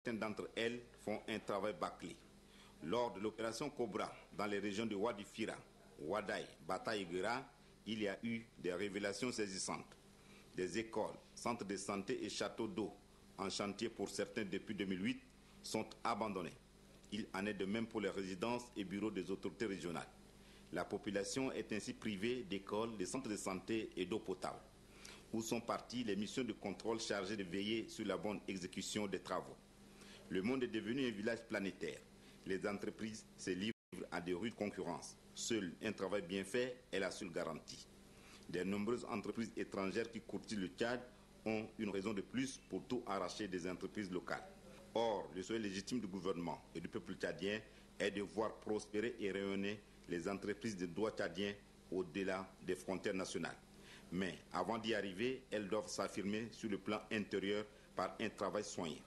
Certaines d'entre elles font un travail bâclé. Lors de l'opération Cobra dans les régions de Wadi Fira, Wadaï, Bata et Guera, il y a eu des révélations saisissantes. Des écoles, centres de santé et châteaux d'eau en chantier pour certains depuis 2008 sont abandonnés. Il en est de même pour les résidences et bureaux des autorités régionales. La population est ainsi privée d'écoles, de centres de santé et d'eau potable. Où sont parties les missions de contrôle chargées de veiller sur la bonne exécution des travaux? Le monde est devenu un village planétaire. Les entreprises se livrent à de rudes concurrences. Seul un travail bien fait est la seule garantie. De nombreuses entreprises étrangères qui courtisent le Tchad ont une raison de plus pour tout arracher des entreprises locales. Or, le souhait légitime du gouvernement et du peuple tchadien est de voir prospérer et rayonner les entreprises de droit tchadien au-delà des frontières nationales. Mais avant d'y arriver, elles doivent s'affirmer sur le plan intérieur par un travail soigné.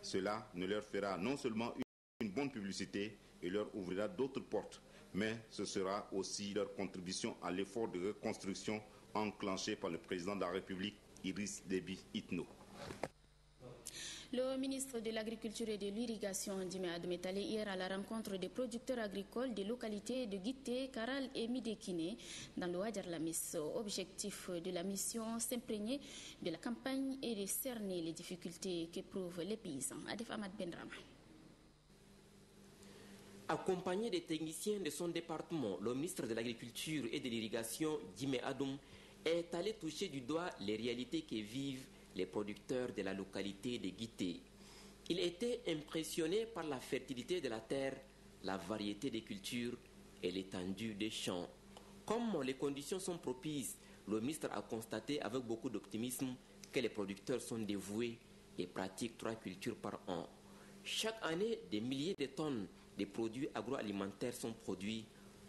Cela ne leur fera non seulement une bonne publicité et leur ouvrira d'autres portes, mais ce sera aussi leur contribution à l'effort de reconstruction enclenché par le président de la République, Idriss Déby Itno. Le ministre de l'Agriculture et de l'Irrigation, Djimé Adoum, est allé hier à la rencontre des producteurs agricoles des localités de Guité, Karal et Midekine dans le Hadjarlamis. Objectif de la mission, s'imprégner de la campagne et de cerner les difficultés qu'éprouvent les paysans. Adef Ahmad Benrama. Accompagné des techniciens de son département, le ministre de l'Agriculture et de l'Irrigation, Djimé Adoum, est allé toucher du doigt les réalités que vivent les producteurs de la localité de Guité. Il était impressionné par la fertilité de la terre, la variété des cultures et l'étendue des champs. Comme les conditions sont propices, le ministre a constaté avec beaucoup d'optimisme que les producteurs sont dévoués et pratiquent 3 cultures par an. Chaque année, des milliers de tonnes de produits agroalimentaires sont produits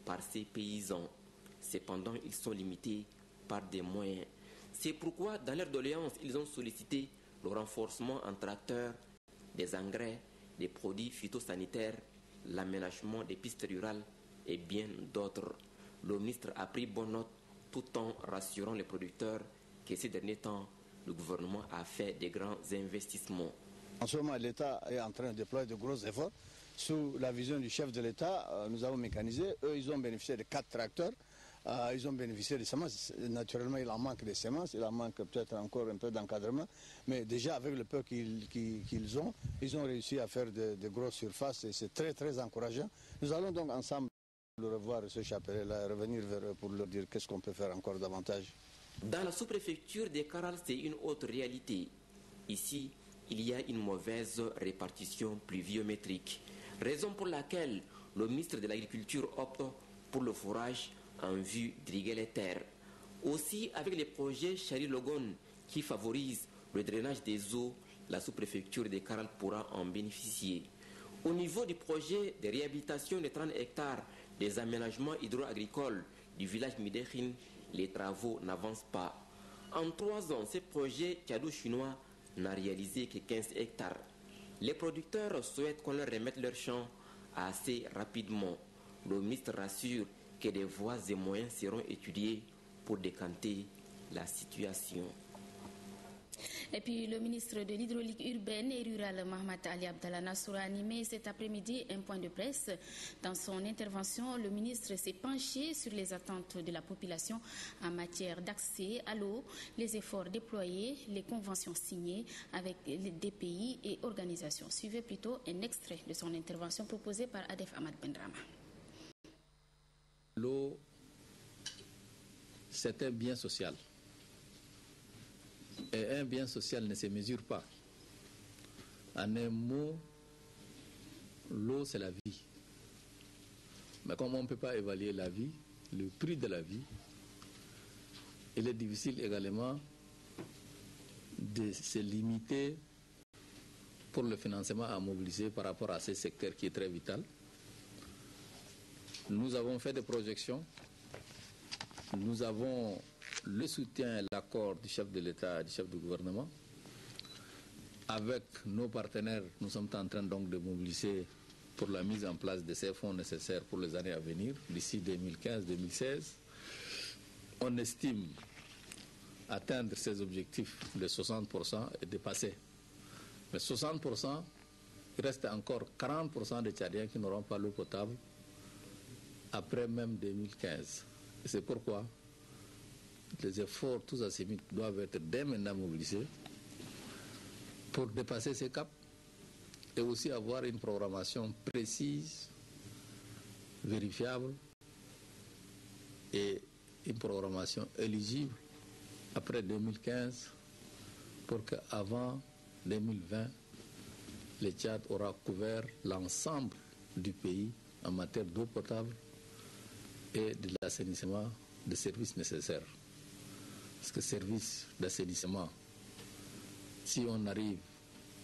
par ces paysans. Cependant, ils sont limités par des moyens. C'est pourquoi, dans leur doléance, ils ont sollicité le renforcement en tracteurs, des engrais, des produits phytosanitaires, l'aménagement des pistes rurales et bien d'autres. Le ministre a pris bonne note tout en rassurant les producteurs que ces derniers temps, le gouvernement a fait de grands investissements. En ce moment, l'État est en train de déployer de gros efforts. Sous la vision du chef de l'État, nous avons mécanisé. Eux, ils ont bénéficié de 4 tracteurs. Ils ont bénéficié de semences. Naturellement, il en manque des semences. Il en manque peut-être encore un peu d'encadrement. Mais déjà, avec le peu qu'ils ont, ils ont réussi à faire de grosses surfaces. Et c'est très, très encourageant. Nous allons donc ensemble revoir ce chapelet-là, revenir vers eux pour leur dire qu'est-ce qu'on peut faire encore davantage. Dans la sous-préfecture des Karal, c'est une autre réalité. Ici, il y a une mauvaise répartition pluviométrique. Raison pour laquelle le ministre de l'Agriculture opte pour le fourrage en vue d'irriguer les terres. Aussi, avec les projets Chari Logon qui favorisent le drainage des eaux, la sous-préfecture des Karal pourra en bénéficier. Au niveau du projet de réhabilitation de 30 hectares des aménagements hydro-agricoles du village Midekhin, les travaux n'avancent pas. En 3 ans, ce projet tchado-chinois n'a réalisé que 15 hectares. Les producteurs souhaitent qu'on leur remette leurs champs assez rapidement. Le ministre rassure que des voies et moyens seront étudiés pour décanter la situation. Et puis le ministre de l'Hydraulique urbaine et rurale, Mahmat Ali Abdallah Nassour, a animé cet après-midi un point de presse. Dans son intervention, le ministre s'est penché sur les attentes de la population en matière d'accès à l'eau, les efforts déployés, les conventions signées avec des pays et organisations. Suivez plutôt un extrait de son intervention proposée par Adef Ahmad Benrama. L'eau, c'est un bien social. Et un bien social ne se mesure pas. En un mot, l'eau, c'est la vie. Mais comme on ne peut pas évaluer la vie, le prix de la vie, il est difficile également de se limiter pour le financement à mobiliser par rapport à ce secteur qui est très vital. Nous avons fait des projections. Nous avons le soutien et l'accord du chef de l'État et du chef du gouvernement. Avec nos partenaires, nous sommes en train donc de mobiliser pour la mise en place de ces fonds nécessaires pour les années à venir, d'ici 2015-2016. On estime atteindre ces objectifs de 60% et dépasser. Mais 60%, il reste encore 40% de Tchadiens qui n'auront pas l'eau potable après même 2015. Et c'est pourquoi les efforts tous azimuts doivent être dès maintenant mobilisés pour dépasser ces caps et aussi avoir une programmation précise, vérifiable et une programmation éligible après 2015 pour qu'avant 2020, le Tchad aura couvert l'ensemble du pays en matière d'eau potable et de l'assainissement des services nécessaires. Parce que services d'assainissement, si on arrive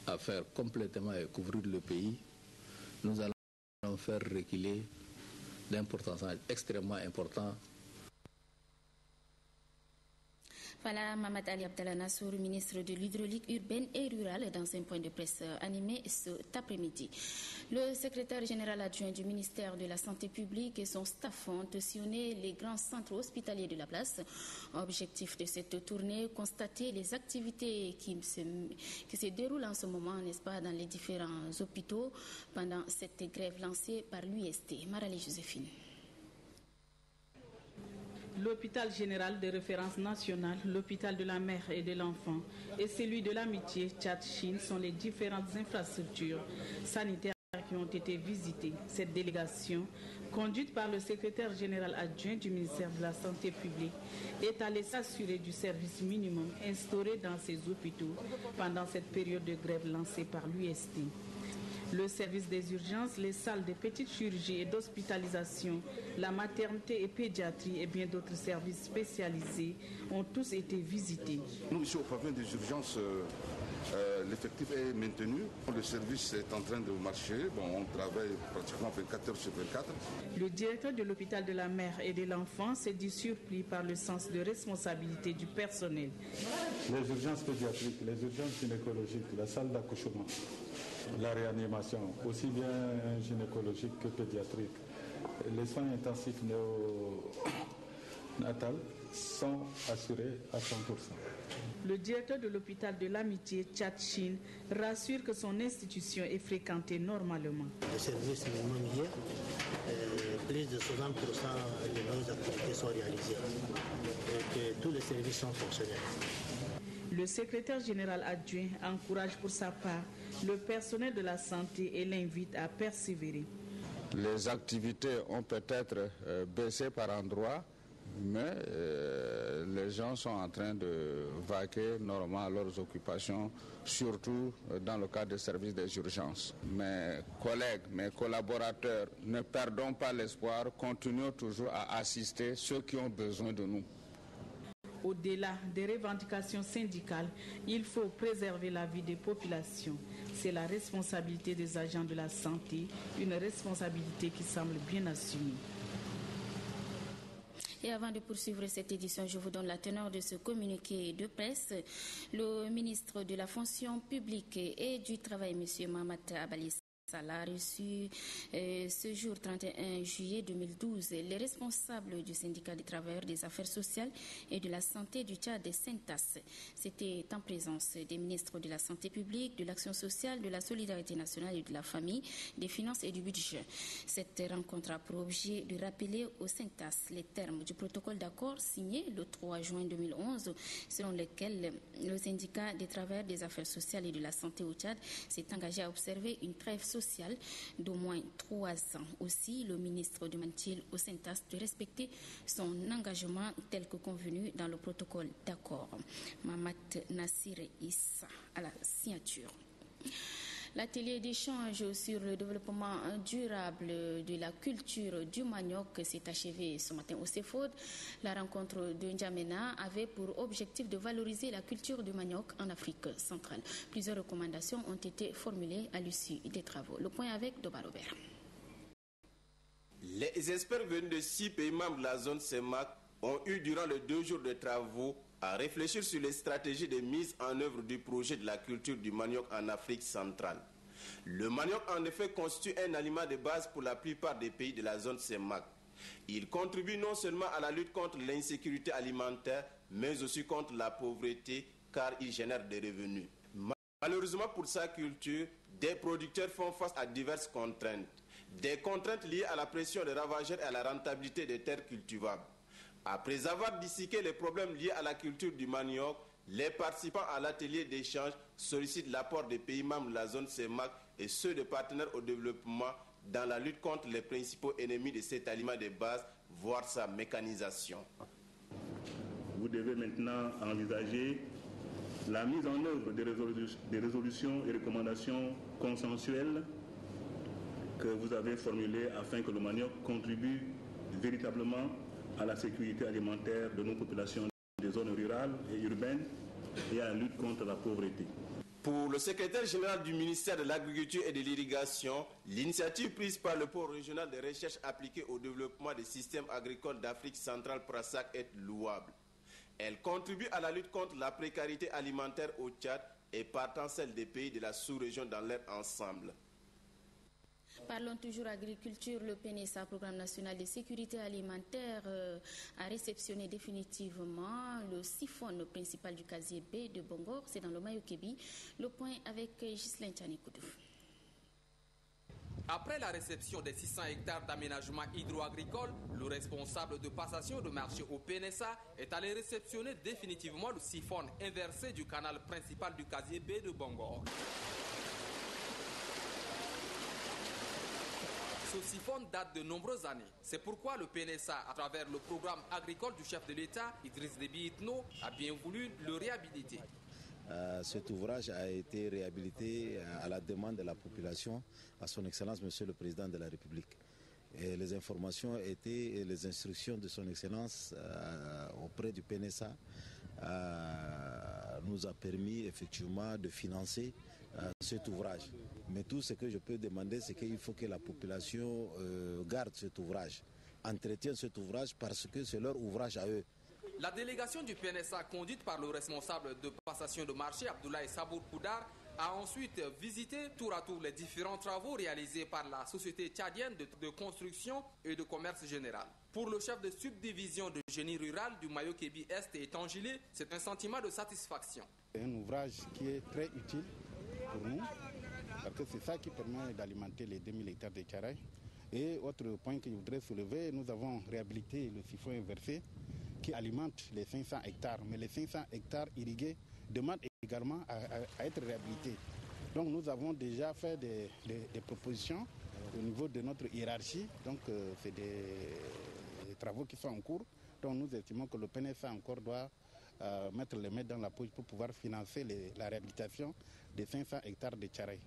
à faire complètement et couvrir le pays, nous allons faire reculer d'un pourcentage extrêmement important. Voilà Mohamed Ali Abdallah Nassour, ministre de l'Hydraulique urbaine et rurale, dans un point de presse animé cet après-midi. Le secrétaire général adjoint du ministère de la Santé publique et son staff ont sillonné les grands centres hospitaliers de la place. Objectif de cette tournée, constater les activités qui se déroulent en ce moment, n'est-ce pas, dans les différents hôpitaux pendant cette grève lancée par l'UST. Marali Joséphine. L'hôpital général de référence nationale, l'hôpital de la mère et de l'enfant et celui de l'amitié Tchad-Chine sont les différentes infrastructures sanitaires qui ont été visitées. Cette délégation, conduite par le secrétaire général adjoint du ministère de la Santé publique, est allée s'assurer du service minimum instauré dans ces hôpitaux pendant cette période de grève lancée par l'UST. Le service des urgences, les salles de petite chirurgie et d'hospitalisation, la maternité et pédiatrie et bien d'autres services spécialisés ont tous été visités. Nous, ici au pavillon des urgences, l'effectif est maintenu. Le service est en train de marcher. On travaille pratiquement 24 heures sur 24. Le directeur de l'hôpital de la mère et de l'enfant s'est dit surpris par le sens de responsabilité du personnel. Les urgences pédiatriques, les urgences gynécologiques, la salle d'accouchement, la réanimation, aussi bien gynécologique que pédiatrique. Les soins intensifs néonatals sont assurés à 100%. Le directeur de l'hôpital de l'amitié Tchad-Chine rassure que son institution est fréquentée normalement. Le service minimum hier, plus de 60% de nos activités sont réalisées et que tous les services sont fonctionnels. Le secrétaire général adjoint encourage pour sa part le personnel de la santé et l'invite à persévérer. Les activités ont peut-être baissé par endroits, mais les gens sont en train de vaquer normalement à leurs occupations, surtout dans le cadre des services des urgences. Mes collègues, mes collaborateurs, ne perdons pas l'espoir, continuons toujours à assister ceux qui ont besoin de nous. Au-delà des revendications syndicales, il faut préserver la vie des populations. C'est la responsabilité des agents de la santé, une responsabilité qui semble bien assumée. Et avant de poursuivre cette édition, je vous donne la teneur de ce communiqué de presse. Le ministre de la Fonction publique et du Travail, M. Mohamed Ali a reçu ce jour 31 juillet 2012 les responsables du syndicat des travailleurs des affaires sociales et de la santé du Tchad de Sentas. C'était en présence des ministres de la santé publique, de l'action sociale, de la solidarité nationale et de la famille, des finances et du budget. Cette rencontre a pour objet de rappeler au Sentas les termes du protocole d'accord signé le 3 juin 2011 selon lequel le syndicat des travailleurs des affaires sociales et de la santé au Tchad s'est engagé à observer une trêve sociale d'au moins 3 ans. Aussi, le ministre demande-t-il au Sentas de respecter son engagement tel que convenu dans le protocole d'accord. Mamat Nassir Issa à la signature. L'atelier d'échange sur le développement durable de la culture du manioc s'est achevé ce matin au CEFOD. La rencontre de N'Djamena avait pour objectif de valoriser la culture du manioc en Afrique centrale. Plusieurs recommandations ont été formulées à l'issue des travaux. Le point avec Doba Robert. Les experts venus de 6 pays membres de la zone CEMAC ont eu durant les 2 jours de travaux à réfléchir sur les stratégies de mise en œuvre du projet de la culture du manioc en Afrique centrale. Le manioc en effet constitue un aliment de base pour la plupart des pays de la zone CEMAC. Il contribue non seulement à la lutte contre l'insécurité alimentaire, mais aussi contre la pauvreté car il génère des revenus. Malheureusement pour sa culture, des producteurs font face à diverses contraintes. Des contraintes liées à la pression des ravageurs et à la rentabilité des terres cultivables. Après avoir disséqué les problèmes liés à la culture du manioc, les participants à l'atelier d'échange sollicitent l'apport des pays membres de la zone CEMAC et ceux des partenaires au développement dans la lutte contre les principaux ennemis de cet aliment de base, voire sa mécanisation. Vous devez maintenant envisager la mise en œuvre des résolutions et recommandations consensuelles que vous avez formulées afin que le manioc contribue véritablement à la sécurité alimentaire de nos populations des zones rurales et urbaines et à la lutte contre la pauvreté. Pour le secrétaire général du ministère de l'Agriculture et de l'Irrigation, l'initiative prise par le pôle régional de recherche appliquée au développement des systèmes agricoles d'Afrique centrale PRASAC est louable. Elle contribue à la lutte contre la précarité alimentaire au Tchad et partant celle des pays de la sous-région dans leur ensemble. Parlons toujours agriculture. Le PNSA, Programme national de sécurité alimentaire, a réceptionné définitivement le siphon principal du casier B de Bongor. C'est dans le Mayo-Kébi. Le point avec Ghislain Tchanikoudou. Après la réception des 600 hectares d'aménagement hydro-agricole, le responsable de passation de marché au PNSA est allé réceptionner définitivement le siphon inversé du canal principal du casier B de Bongor. Ce siphon date de nombreuses années. C'est pourquoi le PNSA, à travers le programme agricole du chef de l'État, Idriss Déby Itno, a bien voulu le réhabiliter. Cet ouvrage a été réhabilité à la demande de la population, à son Excellence Monsieur le Président de la République. Et les informations étaient, et les instructions de son Excellence auprès du PNSA nous a permis effectivement de financer cet ouvrage. Mais tout ce que je peux demander, c'est qu'il faut que la population garde cet ouvrage, entretienne cet ouvrage parce que c'est leur ouvrage à eux. La délégation du PNSA, conduite par le responsable de passation de marché, Abdoulaye Sabour Koudar, a ensuite visité tour à tour les différents travaux réalisés par la société tchadienne de construction et de commerce général. Pour le chef de subdivision de génie rural du Mayo-Kébi Est et Tangilé, c'est un sentiment de satisfaction. C'est un ouvrage qui est très utile pour nous, parce que c'est ça qui permet d'alimenter les 2000 hectares de Tcharaï. Et autre point que je voudrais soulever, nous avons réhabilité le siphon inversé qui alimente les 500 hectares. Mais les 500 hectares irrigués demandent également à être réhabilités. Donc nous avons déjà fait des propositions au niveau de notre hiérarchie. Donc c'est des travaux qui sont en cours. Donc nous estimons que le PNSA encore doit mettre les mains dans la poche pour pouvoir financer la réhabilitation des 500 hectares de Tcharaï.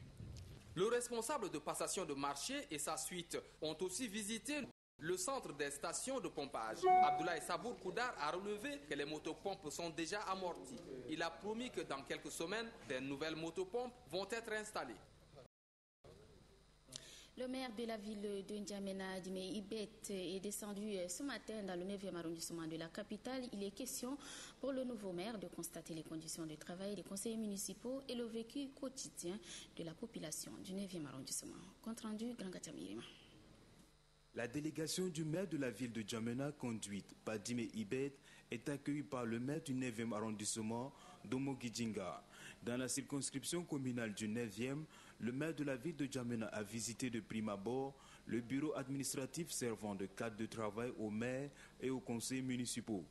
Le responsable de passation de marché et sa suite ont aussi visité le centre des stations de pompage. Abdoulaye Sabour Koudar a relevé que les motopompes sont déjà amorties. Il a promis que dans quelques semaines, des nouvelles motopompes vont être installées. Le maire de la ville de N'Djamena, Dime Ibet, est descendu ce matin dans le 9e arrondissement de la capitale. Il est question pour le nouveau maire de constater les conditions de travail des conseillers municipaux et le vécu quotidien de la population du 9e arrondissement. Compte rendu, Grangata Mirima. La délégation du maire de la ville de N'Djamena, conduite par Dime Ibet, est accueillie par le maire du 9e arrondissement, Domo Gidjinga. Dans la circonscription communale du 9e, le maire de la ville de N'Djamena a visité de prime abord le bureau administratif servant de cadre de travail aux maires et aux conseils municipaux.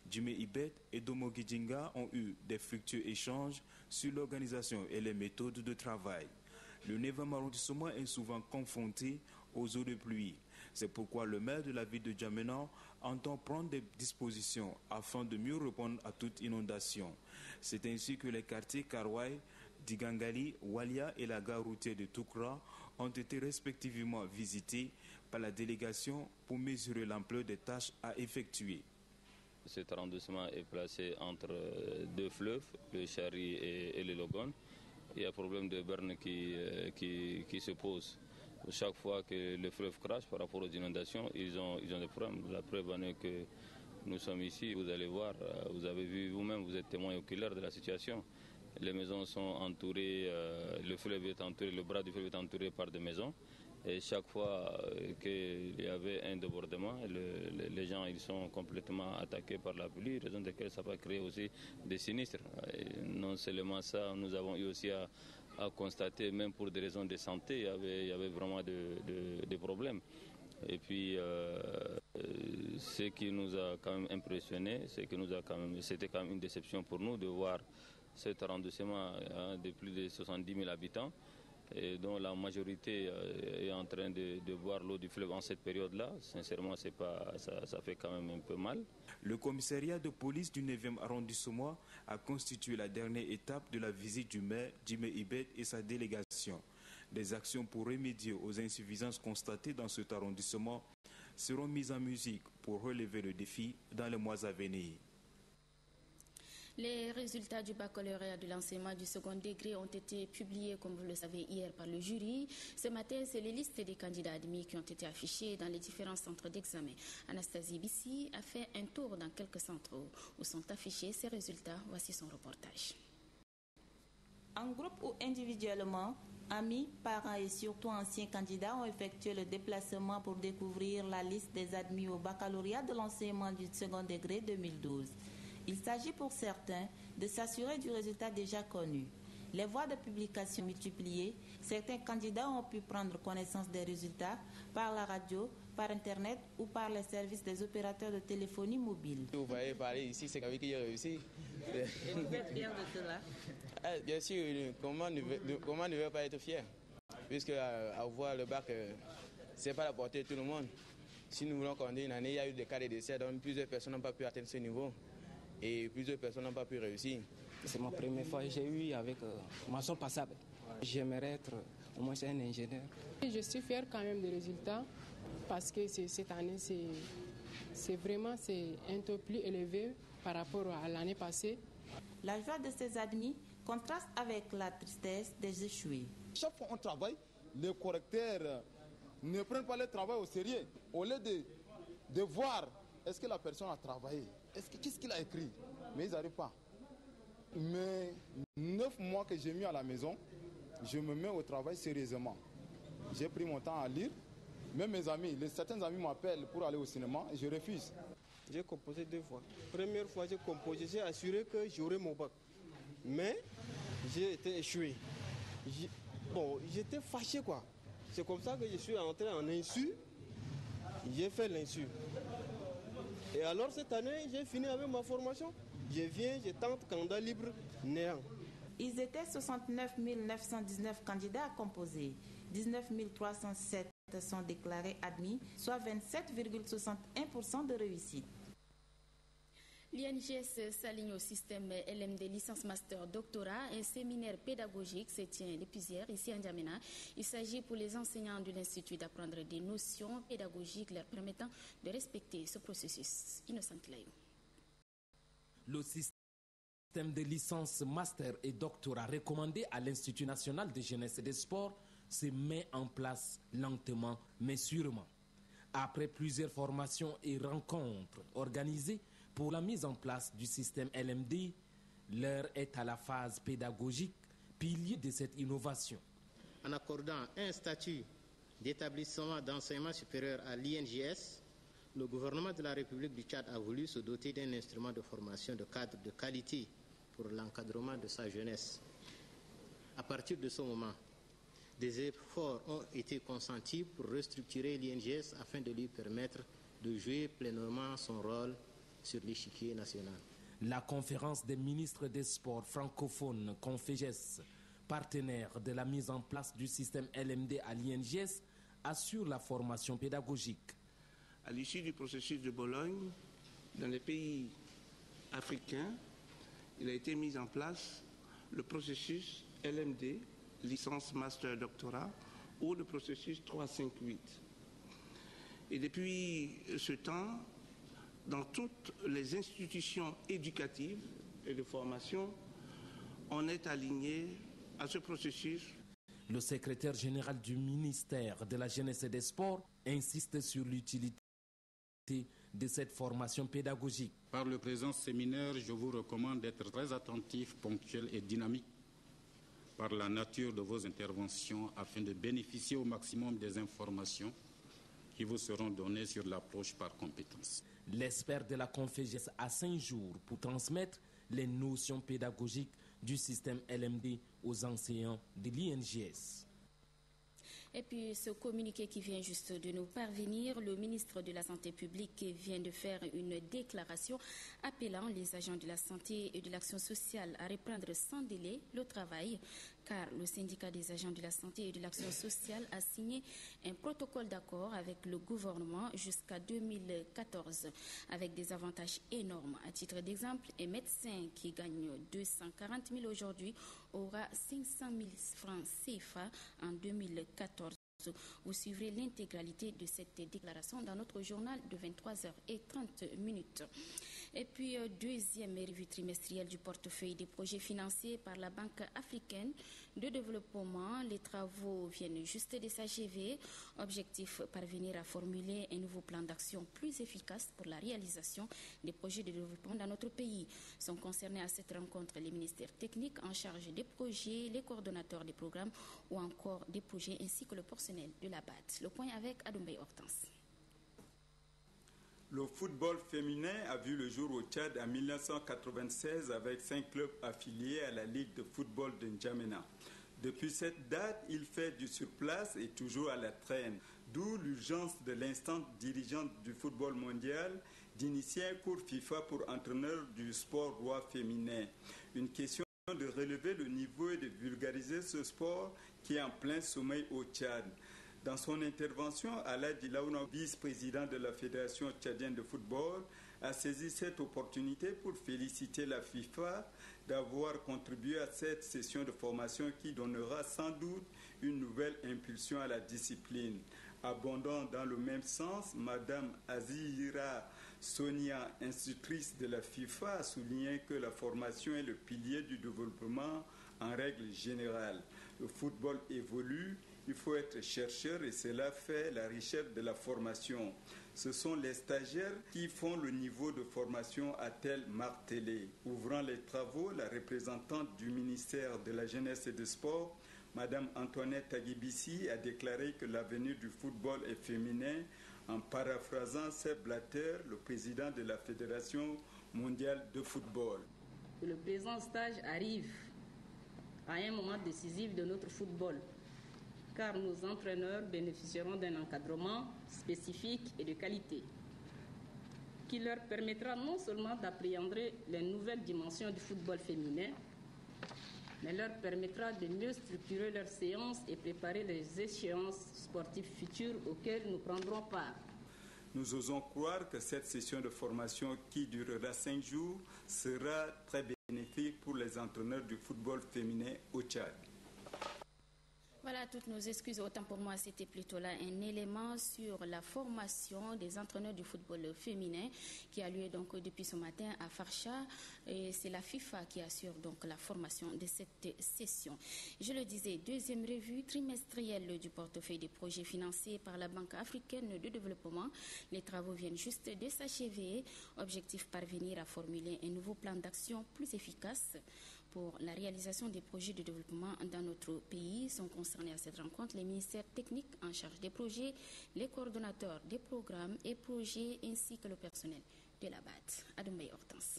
Dime Ibet et Domo Gidjinga ont eu des fructueux échanges sur l'organisation et les méthodes de travail. Le 9e arrondissement est souvent confronté aux eaux de pluie. C'est pourquoi le maire de la ville de N'Djamena entend prendre des dispositions afin de mieux répondre à toute inondation. C'est ainsi que les quartiers Karouaï, Digangali, Walia et la gare routière de Toukra ont été respectivement visités par la délégation pour mesurer l'ampleur des tâches à effectuer. Cet arrondissement est placé entre deux fleuves, le Chari et le Logon. Il y a un problème de berne qui se pose. Chaque fois que le fleuve crache par rapport aux inondations, ils ont des problèmes. La preuve en est que nous sommes ici, vous allez voir, vous avez vu vous-même, vous êtes témoin oculaire de la situation. Les maisons sont entourées, le fleuve est entouré, le bras du fleuve est entouré par des maisons. Et chaque fois qu'il y avait un débordement, les gens ils sont complètement attaqués par la pluie, raison de laquelle ça va créer aussi des sinistres. Et non seulement ça, nous avons eu aussi à a constaté, même pour des raisons de santé, il y avait vraiment des problèmes. Et puis, ce qui nous a quand même impressionné, c'était quand même une déception pour nous de voir cet arrondissement de plus de 70 000 habitants, et dont la majorité est en train de boire l'eau du fleuve en cette période-là. Sincèrement, ça fait quand même un peu mal. Le commissariat de police du 9e arrondissement a constitué la dernière étape de la visite du maire Djimé Ibet et sa délégation. Des actions pour remédier aux insuffisances constatées dans cet arrondissement seront mises en musique pour relever le défi dans les mois à venir. Les résultats du baccalauréat de l'enseignement du second degré ont été publiés, comme vous le savez, hier par le jury. Ce matin, c'est les listes des candidats admis qui ont été affichées dans les différents centres d'examen. Anastasie Bissi a fait un tour dans quelques centres où sont affichés ces résultats. Voici son reportage. En groupe ou individuellement, amis, parents et surtout anciens candidats ont effectué le déplacement pour découvrir la liste des admis au baccalauréat de l'enseignement du second degré 2012. Il s'agit pour certains de s'assurer du résultat déjà connu. Les voies de publication multipliées, certains candidats ont pu prendre connaissance des résultats par la radio, par Internet ou par les services des opérateurs de téléphonie mobile. Vous voyez parler ici, c'est quelqu'un qui a réussi. Et vous êtes fier de cela? Bien sûr, comment ne veut pas être fier? Puisque avoir le bac, ce n'est pas la portée de tout le monde. Si nous voulons qu'on ait une année, il y a eu des cas de décès, donc plusieurs personnes n'ont pas pu atteindre ce niveau. Et plusieurs personnes n'ont pas pu réussir. C'est ma première fois que j'ai eu avec maçon passable. J'aimerais être au moins un ingénieur. Je suis fière quand même des résultats parce que cette année, c'est vraiment un taux plus élevé par rapport à l'année passée. La joie de ces admis contraste avec la tristesse des échoués. Chaque fois qu'on travaille, les correcteurs ne prennent pas le travail au sérieux. Au lieu de voir est-ce que la personne a travaillé, qu'est-ce qu'il a écrit, mais ils n'arrivent pas. Mais 9 mois que j'ai mis à la maison, je me mets au travail sérieusement. J'ai pris mon temps à lire. Même mes amis, certains amis m'appellent pour aller au cinéma et je refuse. J'ai composé 2 fois. Première fois, j'ai composé, j'ai assuré que j'aurais mon bac. Mais j'ai été échoué. J'étais fâché quoi. C'est comme ça que je suis entré en insu. J'ai fait l'insu. Et alors cette année, j'ai fini avec ma formation. Je tente candidat libre néant. Ils étaient 69 919 candidats à composer. 19 307 sont déclarés admis, soit 27,61% de réussite. L'INGS s'aligne au système LMD licence master doctorat. Un séminaire pédagogique se tient depuis hier ici à N'Djamena. Il s'agit pour les enseignants de l'Institut d'apprendre des notions pédagogiques leur permettant de respecter ce processus. Innocent Layou. Le système de licence master et doctorat recommandé à l'Institut national de jeunesse et des sports se met en place lentement mais sûrement. Après plusieurs formations et rencontres organisées pour la mise en place du système LMD, l'heure est à la phase pédagogique, pilier de cette innovation. En accordant un statut d'établissement d'enseignement supérieur à l'INGS, le gouvernement de la République du Tchad a voulu se doter d'un instrument de formation de cadre de qualité pour l'encadrement de sa jeunesse. À partir de ce moment, des efforts ont été consentis pour restructurer l'INGS afin de lui permettre de jouer pleinement son rôle sur l'échiquier national. La conférence des ministres des sports francophones, Conféges, partenaire de la mise en place du système LMD à l'INGS, assure la formation pédagogique. À l'issue du processus de Bologne, dans les pays africains, il a été mis en place le processus LMD, licence master doctorat, ou le processus 358. Et depuis ce temps, dans toutes les institutions éducatives et de formation, on est aligné à ce processus. Le secrétaire général du ministère de la Jeunesse et des Sports insiste sur l'utilité de cette formation pédagogique. Par le présent séminaire, je vous recommande d'être très attentif, ponctuel et dynamique par la nature de vos interventions afin de bénéficier au maximum des informations qui vous seront données sur l'approche par compétence. L'expert de la Conféges a 5 jours pour transmettre les notions pédagogiques du système LMD aux enseignants de l'INGS. Et puis ce communiqué qui vient juste de nous parvenir, le ministre de la Santé publique vient de faire une déclaration appelant les agents de la santé et de l'action sociale à reprendre sans délai le travail, car le syndicat des agents de la santé et de l'action sociale a signé un protocole d'accord avec le gouvernement jusqu'à 2014, avec des avantages énormes. À titre d'exemple, un médecin qui gagne 240 000 aujourd'hui aura 500 000 francs CFA en 2014. Vous suivrez l'intégralité de cette déclaration dans notre journal de 23h30. Et puis, deuxième revue trimestrielle du portefeuille des projets financés par la Banque africaine de développement. Les travaux viennent juste de s'achever. Objectif, parvenir à formuler un nouveau plan d'action plus efficace pour la réalisation des projets de développement dans notre pays. Sont concernés à cette rencontre les ministères techniques en charge des projets, les coordonnateurs des programmes ou encore des projets ainsi que le personnel de la BAD. Le point avec Adoumbaye Hortense. Le football féminin a vu le jour au Tchad en 1996 avec 5 clubs affiliés à la Ligue de football de N'Djamena. Depuis cette date, il fait du surplace et toujours à la traîne, d'où l'urgence de l'instante dirigeante du football mondial d'initier un cours FIFA pour entraîneurs du sport roi féminin. Une question de relever le niveau et de vulgariser ce sport qui est en plein sommeil au Tchad. Dans son intervention, Aladji Laouna, vice-président de la Fédération tchadienne de football, a saisi cette opportunité pour féliciter la FIFA d'avoir contribué à cette session de formation qui donnera sans doute une nouvelle impulsion à la discipline. Abondant dans le même sens, Madame Azira Sonia, institutrice de la FIFA, a souligné que la formation est le pilier du développement en règle générale. Le football évolue. Il faut être chercheur et cela fait la richesse de la formation. Ce sont les stagiaires qui font le niveau de formation, a-t-elle martelé. Ouvrant les travaux, la représentante du ministère de la Jeunesse et des Sports, Madame Antoinette Taguibissi, a déclaré que l'avenir du football est féminin, en paraphrasant Sepp Blatter, le président de la Fédération mondiale de football. Le présent stage arrive à un moment décisif de notre football, car nos entraîneurs bénéficieront d'un encadrement spécifique et de qualité qui leur permettra non seulement d'appréhender les nouvelles dimensions du football féminin, mais leur permettra de mieux structurer leurs séances et préparer les échéances sportives futures auxquelles nous prendrons part. Nous osons croire que cette session de formation qui durera 5 jours sera très bénéfique pour les entraîneurs du football féminin au Tchad. Voilà, toutes nos excuses. Autant pour moi, c'était plutôt là un élément sur la formation des entraîneurs du football féminin qui a lieu donc depuis ce matin à Farsha. Et c'est la FIFA qui assure donc la formation de cette session. Je le disais, deuxième revue trimestrielle du portefeuille des projets financés par la Banque africaine de développement. Les travaux viennent juste de s'achever. Objectif, parvenir à formuler un nouveau plan d'action plus efficace pour la réalisation des projets de développement dans notre pays. Sont concernés à cette rencontre les ministères techniques en charge des projets, les coordonnateurs des programmes et projets ainsi que le personnel de la BAD. Adoumbaye Hortense.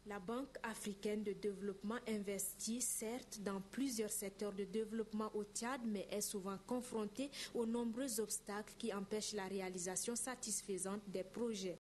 La Banque africaine de développement investit certes dans plusieurs secteurs de développement au Tchad, mais est souvent confrontée aux nombreux obstacles qui empêchent la réalisation satisfaisante des projets.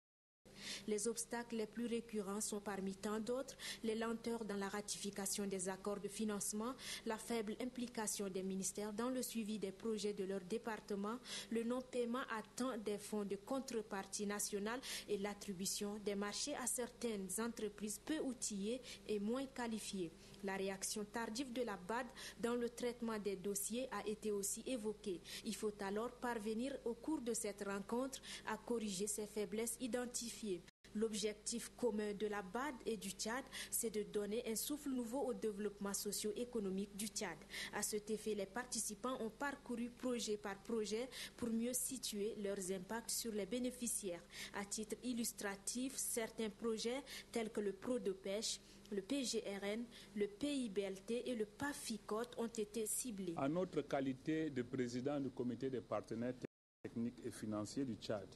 Les obstacles les plus récurrents sont parmi tant d'autres les lenteurs dans la ratification des accords de financement, la faible implication des ministères dans le suivi des projets de leur département, le non-paiement à temps des fonds de contrepartie nationale et l'attribution des marchés à certaines entreprises peu outillées et moins qualifiées. La réaction tardive de la BAD dans le traitement des dossiers a été aussi évoquée. Il faut alors parvenir au cours de cette rencontre à corriger ces faiblesses identifiées. L'objectif commun de la BAD et du Tchad, c'est de donner un souffle nouveau au développement socio-économique du Tchad. À cet effet, les participants ont parcouru projet par projet pour mieux situer leurs impacts sur les bénéficiaires. À titre illustratif, certains projets tels que le Pro de pêche, le PGRN, le PIBLT et le PAFICOT ont été ciblés. En notre qualité de président du comité des partenaires techniques et financiers du Tchad,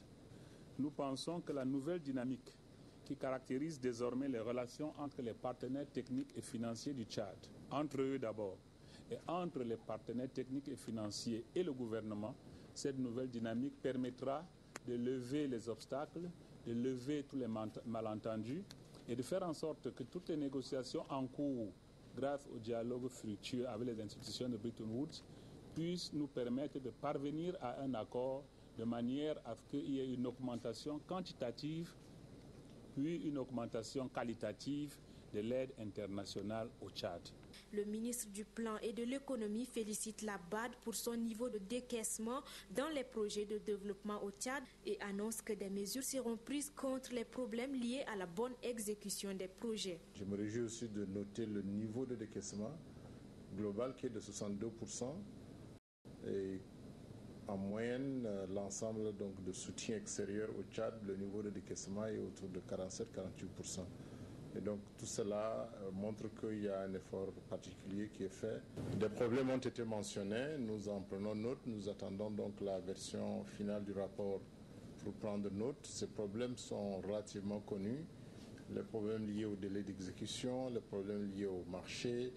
nous pensons que la nouvelle dynamique qui caractérise désormais les relations entre les partenaires techniques et financiers du Tchad. Entre eux d'abord, et entre les partenaires techniques et financiers et le gouvernement, cette nouvelle dynamique permettra de lever les obstacles, de lever tous les malentendus et de faire en sorte que toutes les négociations en cours, grâce au dialogue fructueux avec les institutions de Bretton Woods, puissent nous permettre de parvenir à un accord de manière à ce qu'il y ait une augmentation quantitative puis une augmentation qualitative de l'aide internationale au Tchad. Le ministre du Plan et de l'Économie félicite la BAD pour son niveau de décaissement dans les projets de développement au Tchad et annonce que des mesures seront prises contre les problèmes liés à la bonne exécution des projets. Je me réjouis aussi de noter le niveau de décaissement global qui est de 62%. Et en moyenne, l'ensemble donc de soutien extérieur au Tchad, le niveau de décaissement est autour de 47-48%. Et donc tout cela montre qu'il y a un effort particulier qui est fait. Des problèmes ont été mentionnés, nous en prenons note, nous attendons donc la version finale du rapport pour prendre note. Ces problèmes sont relativement connus, les problèmes liés au délai d'exécution, les problèmes liés au marché,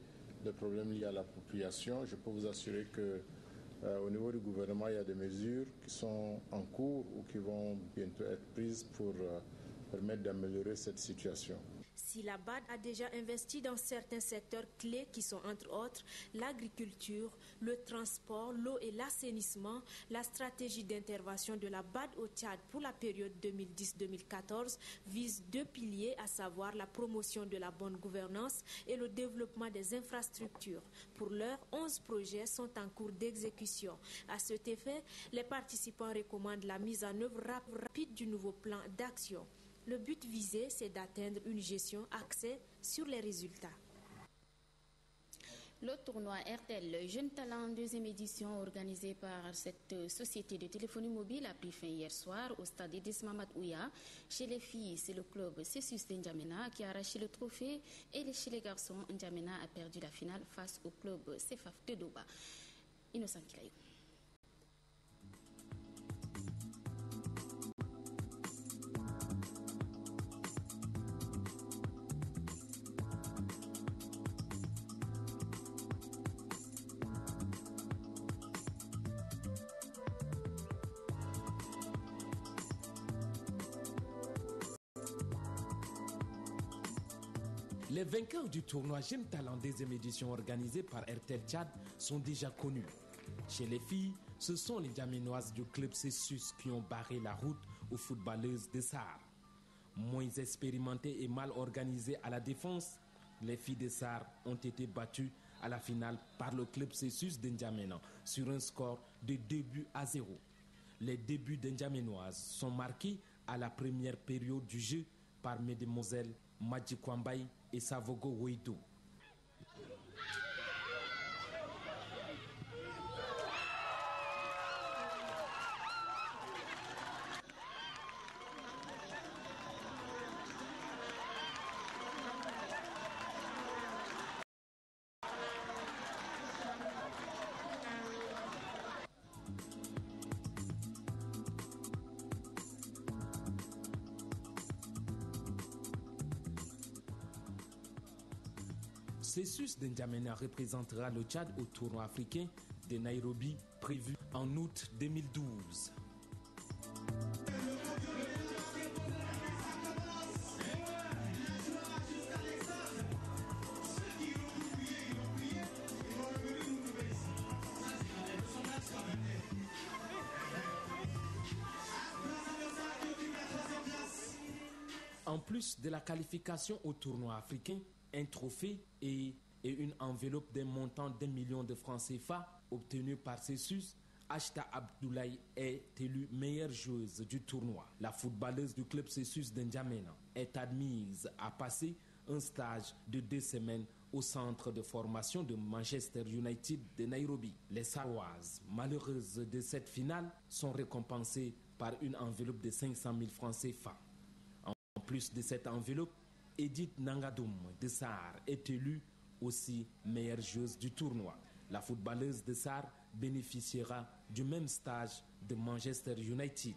les problèmes liés à l'appropriation. Je peux vous assurer que au niveau du gouvernement, il y a des mesures qui sont en cours ou qui vont bientôt être prises pour permettre d'améliorer cette situation. Si la BAD a déjà investi dans certains secteurs clés qui sont entre autres l'agriculture, le transport, l'eau et l'assainissement, la stratégie d'intervention de la BAD au Tchad pour la période 2010-2014 vise 2 piliers, à savoir la promotion de la bonne gouvernance et le développement des infrastructures. Pour l'heure, 11 projets sont en cours d'exécution. À cet effet, les participants recommandent la mise en œuvre rapide du nouveau plan d'action. Le but visé, c'est d'atteindre une gestion axée sur les résultats. Le tournoi RTL Jeune Talent, deuxième édition organisée par cette société de téléphonie mobile, a pris fin hier soir au stade Idriss Mamad Ouya. Chez les filles, c'est le club Cessus de N'Djamena qui a arraché le trophée, et chez les garçons, N'Djamena a perdu la finale face au club Cefaf de Doba. Innocent Kilayou. Les vainqueurs du tournoi Jeune Talent deuxième édition organisée par RTL Tchad sont déjà connus. Chez les filles, ce sont les N'Djamenoises du club Cessus qui ont barré la route aux footballeuses de Sahar. Moins expérimentées et mal organisées à la défense, les filles de Sahar ont été battues à la finale par le club Cessus de N'Djamena sur un score de 2-0. Les débuts des N'Djamenoises sont marqués à la première période du jeu par mesdemoiselles Madji Kwambaye et Savogo Weidou. Cessus de N'Djamena représentera le Tchad au tournoi africain de Nairobi prévu en août 2012. En plus de la qualification au tournoi africain, un trophée et une enveloppe d'un montant d'1 million de francs CFA obtenu par Cessus, Ashta Abdoulaye est élue meilleure joueuse du tournoi. La footballeuse du club Cessus de N'Djamena est admise à passer un stage de 2 semaines au centre de formation de Manchester United de Nairobi. Les Saroises, malheureuses de cette finale, sont récompensées par une enveloppe de 500 000 francs CFA. En plus de cette enveloppe, Edith Nangadoum de Sahar est élue aussi meilleure joueuse du tournoi. La footballeuse de Sahar bénéficiera du même stage de Manchester United.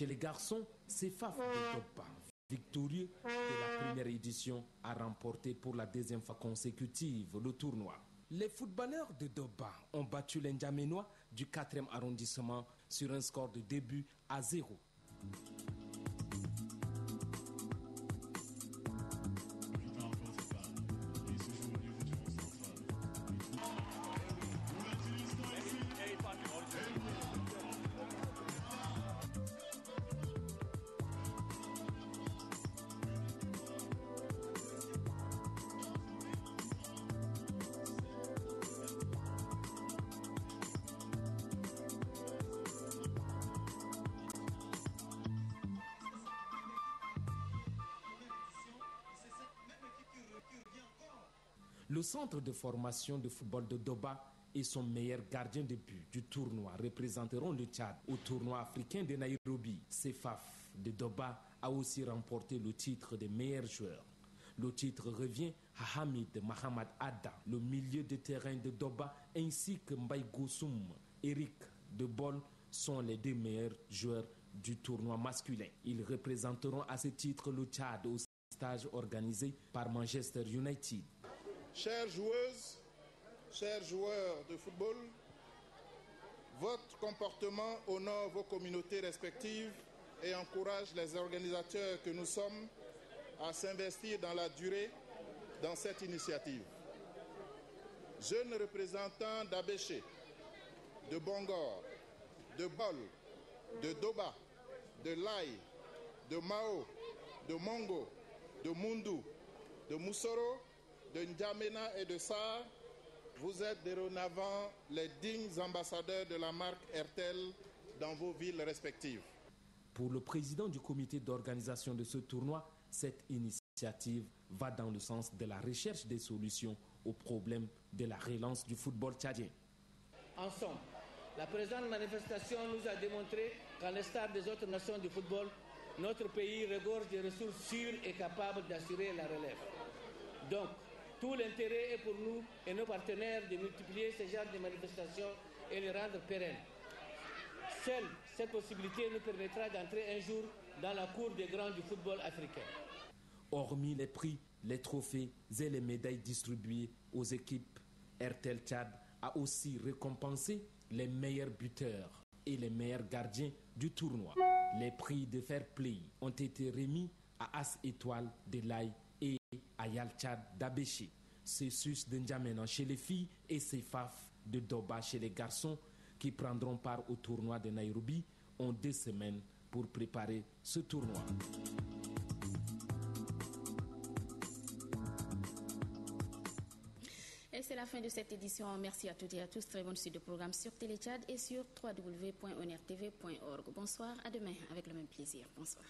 Chez les garçons, c'est Faf de Doba, victorieux de la première édition, a remporté pour la deuxième fois consécutive le tournoi. Les footballeurs de Doba ont battu les N'Djamenois du 4e arrondissement sur un score de 2 buts à 0. Le centre de formation de football de Doba et son meilleur gardien de but du tournoi représenteront le Tchad au tournoi africain de Nairobi. Cefaf de Doba a aussi remporté le titre de meilleur joueur. Le titre revient à Hamid Mahamad Adda, le milieu de terrain de Doba, ainsi que Mbaye Gossoum. Eric de Bol sont les 2 meilleurs joueurs du tournoi masculin. Ils représenteront à ce titre le Tchad au stage organisé par Manchester United. Chères joueuses, chers joueurs de football, votre comportement honore vos communautés respectives et encourage les organisateurs que nous sommes à s'investir dans la durée dans cette initiative. Jeunes représentants d'Abéché, de Bongor, de Bol, de Doba, de Laï, de Mao, de Mongo, de Mundu, de Moussoro, de N'Djamena et de Sarr, vous êtes dorénavant les dignes ambassadeurs de la marque Airtel dans vos villes respectives. Pour le président du comité d'organisation de ce tournoi, cette initiative va dans le sens de la recherche des solutions aux problèmes de la relance du football tchadien. Ensemble, la présente manifestation nous a démontré qu'à l'instar des autres nations du football, notre pays regorge de ressources sûres et capables d'assurer la relève. Donc, tout l'intérêt est pour nous et nos partenaires de multiplier ce genre de manifestations et les rendre pérennes. Seule cette possibilité nous permettra d'entrer un jour dans la cour des grands du football africain. Hormis les prix, les trophées et les médailles distribuées aux équipes, Airtel Tchad a aussi récompensé les meilleurs buteurs et les meilleurs gardiens du tournoi. Les prix de fair play ont été remis à As Étoile de Laï et à Yal Tchad d'Abéché, Cessus de N'Djamena chez les filles et Cefaf de Doba chez les garçons qui prendront part au tournoi de Nairobi en 2 semaines pour préparer ce tournoi. Et c'est la fin de cette édition. Merci à toutes et à tous. Très bonne suite de programme sur Télé Tchad et sur www.onertv.org. Bonsoir, à demain avec le même plaisir. Bonsoir.